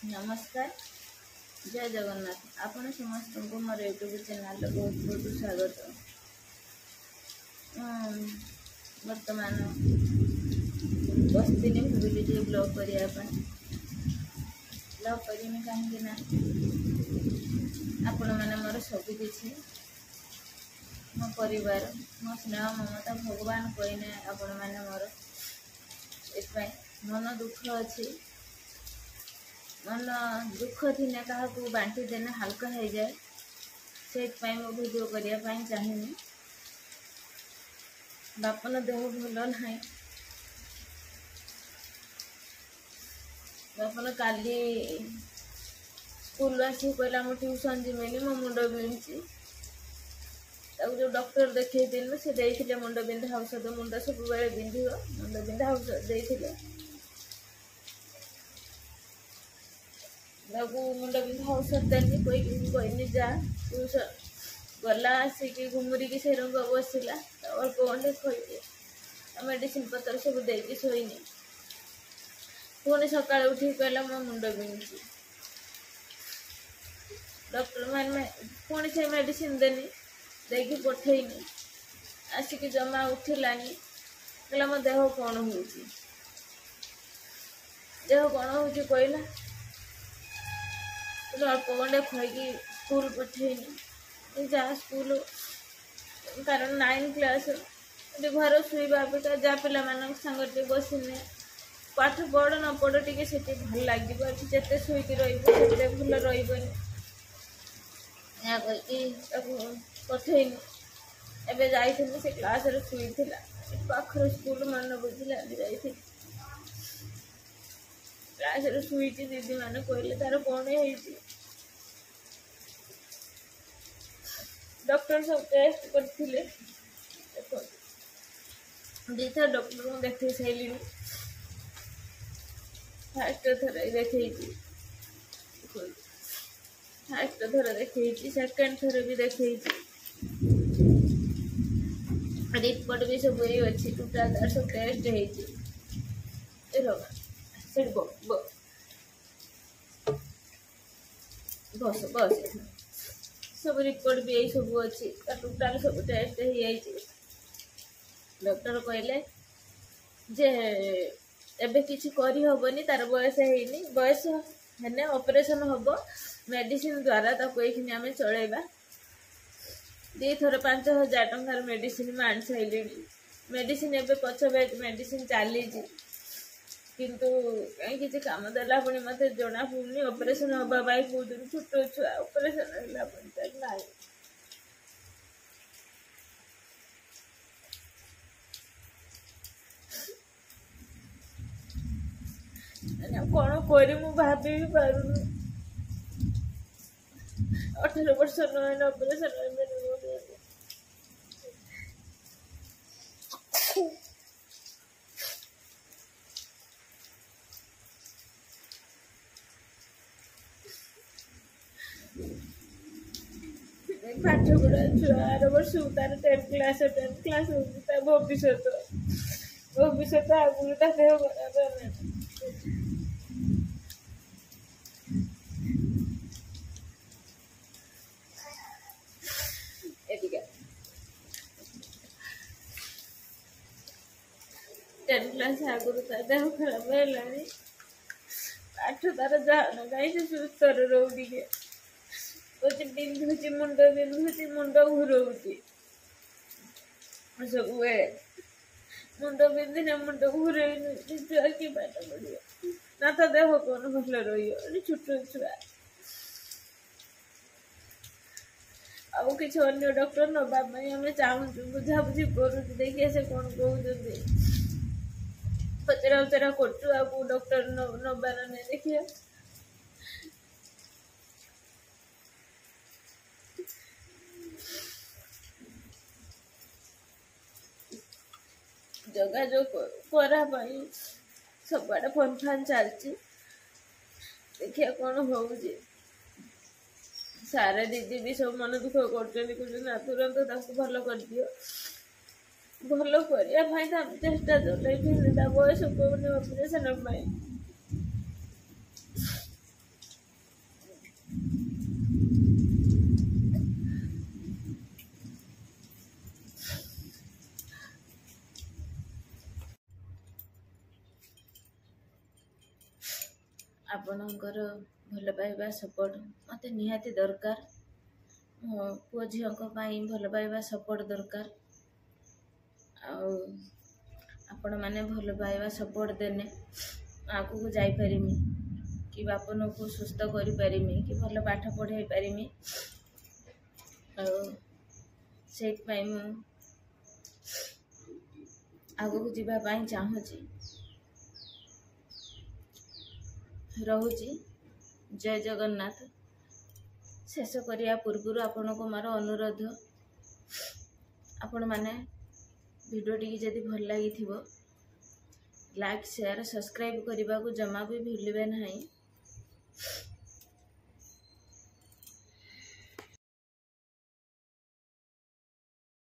नमस्कार। जय जगन्नाथ। आपण समस्त को मोर यूट्यूब चैनल बहुत बहुत स्वागत। वर्तमान बसती भाविली ब्लॉग करने ब्लॉग करें कहीं आपण मैंने मोर सबकि मो परिवार मो स्नेह ममता भगवान कहने आपण मैंने मोर एक मन दुख अच्छी मन दुख थी क्या बांटी देने हल्का हो जाए से मो वीडियो करने चाहिए। बापन देह भल ना बापन काली स्कूल आस कहला मो ट्यूशन जीमेनि मो मुंड बिंधुची जो डॉक्टर देखते से देते मुंड बिंधा औषध मुंड सब बिंध मुंड बिंधा औषध देते मुंड बिंधा औषध देनी कहनी जा ट्यूशन गला आसिक घुमुरी से रंग बसला अल्प गंडे खोल मेडिसिन पतर सब देकी शोनी पुणी सका उठी कहला मो मुंड बिंधुची डॉक्टर मैंने पुणी से मेडिसिन देनी देखी पठेनी आसिक जमा उठिलानी कहला मो देह कौन हो देह कौन हो कहला अल्प गंडे खुआई स्कूल पठेनी जा स्कूल कारण 9 क्लास घर शुवा अपेक्षा जा पिला सांगे बसने पाठ पढ़ न पढ़ टे से भल लगे जिते शुक रे भल रही पठेनी एवं जाइए से क्लास शुई पाखर स्कूल मन बुझला जा क्लास शुई दीदी मैंने कहले तार कौन है डॉक्टर सब टेस्ट करथिले देखो डॉक्टर को देखे सारे फास्ट थर देखे फास्ट थर देखे सेकेंड थर भी देखे रिपोर्ट भी सब ये अच्छी टोटाल तार सब टेस्ट बस बस सब रिपोर्ट भी यही सब अच्छी टोटाल सब टेस्ट हो डॉक्टर कहले जे एबे किसी करी हबनी तार बयस है बयस है ऑपरेशन हम मेडिसिन द्वारा ताको ये आम चलेबा 2 थर 5,000 टंकार मेडिसिन में आनी सारे मेडिसिन एबे पछ बैच मेडिसिन चली किंतु कहीं किसी काम देला पुणी मत जना पड़नी ऑपरेशन हवा भाई कौन छोट छुआ ऑपरेशन ना कौन कर भाभी भी पारुनी 18 वर्ष न ऑपरेशन पाठ पढ़ा छुआ 8 वर्ष तार 10 क्लास भविष्य आगुरी देह खराब 10 क्लास आगुरी देह खराब है पाठ तार जहाँ कहीं सुस्थ रोगी बिंधुची मुंड बिंधुची मुंड घूरौची सब मुंड बिंधने मुंड घूरे छुआ कि पाठ पढ़ ना तो देह कौन भल रही छोट छुआ आउ कि अन्य डॉक्टर नवाई आम चाहूँ बुझाबुझी करूँ देखिए से कौन कहते पचरा उचरा कर डॉक्टर नबार नहीं देखिए जोगाजोग कराई सबआड़े फोन फान चलती देखिए कौन हो सारे दीदी भी सब मन दुख कर तुरंत भल कर दियो भल करने चेष्टा चल बयस कौन ऑपरेशन ଆପଣଙ୍କର ଭଲ ପାଇବା ସପୋର୍ଟ ମୋତେ ନିହାତି ଦରକାର। ମୋ ପୁଅ ଝିଅଙ୍କ ପାଇଁ ଭଲ ପାଇବା ସପୋର୍ଟ ଦରକାର। ଆଉ ଆପଣମାନେ ଭଲ ପାଇବା ସପୋର୍ଟ ଦେଲେ ଆଗକୁ ଯାଇପାରିମି, କି ବାପନକୁ ସୁସ୍ଥ କରିପାରିମି, କି ଭଲ ପାଠ ପଢ଼ାଇ ପାରିମି। ଆଉ ସେଇଥିପାଇଁ ମୁଁ ଆଗକୁ ଯିବା ପାଇଁ ଚାହୁଁଛି। ରହୁଛି। ଜୟ ଜଗନ୍ନାଥ। ଶେଷ କରିବା ପୂର୍ବରୁ ଆପଣଙ୍କୁ ମୋର ଅନୁରୋଧ, ଆପଣମାନେ ଭିଡ଼ିଓଟିକି ଯଦି ଭଲ ଲାଗିଥିବ ଲାଇକ୍, ସେୟାର, ସବସ୍କ୍ରାଇବ୍ କରିବାକୁ ଜମା ବି ଭୁଲିବେ ନାହିଁ।